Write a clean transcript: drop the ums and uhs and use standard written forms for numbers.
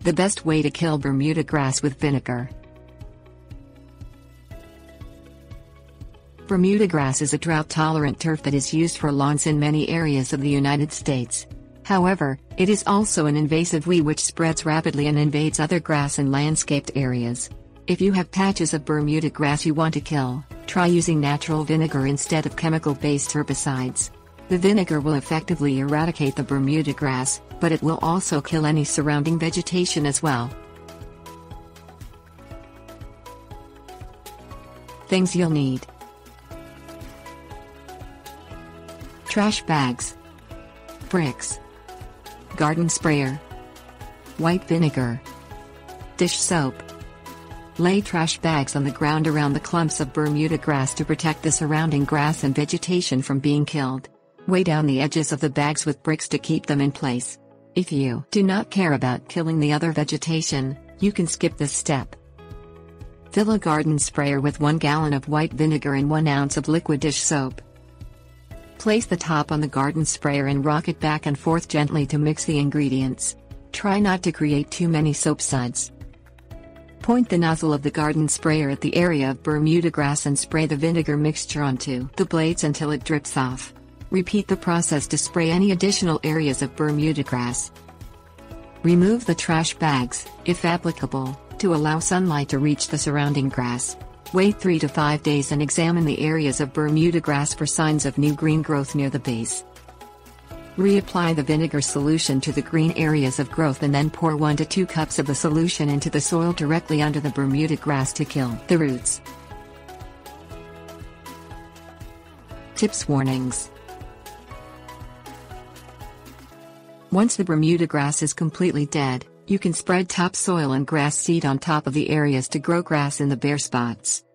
The best way to kill Bermuda grass with vinegar. Bermuda grass is a drought-tolerant turf that is used for lawns in many areas of the United States. However, it is also an invasive weed which spreads rapidly and invades other grass and landscaped areas. If you have patches of Bermuda grass you want to kill, try using natural vinegar instead of chemical-based herbicides. The vinegar will effectively eradicate the Bermuda grass, but it will also kill any surrounding vegetation as well. Things you'll need: trash bags, bricks, garden sprayer, white vinegar, dish soap. Lay trash bags on the ground around the clumps of Bermuda grass to protect the surrounding grass and vegetation from being killed. Weigh down the edges of the bags with bricks to keep them in place. If you do not care about killing the other vegetation, you can skip this step. Fill a garden sprayer with 1 gallon of white vinegar and 1 ounce of liquid dish soap. Place the top on the garden sprayer and rock it back and forth gently to mix the ingredients. Try not to create too many soap suds. Point the nozzle of the garden sprayer at the area of Bermuda grass and spray the vinegar mixture onto the blades until it drips off. Repeat the process to spray any additional areas of Bermuda grass. Remove the trash bags, if applicable, to allow sunlight to reach the surrounding grass. Wait 3 to 5 days and examine the areas of Bermuda grass for signs of new green growth near the base. Reapply the vinegar solution to the green areas of growth and then pour 1 to 2 cups of the solution into the soil directly under the Bermuda grass to kill the roots. Tips: warnings. Once the Bermuda grass is completely dead, you can spread topsoil and grass seed on top of the areas to grow grass in the bare spots.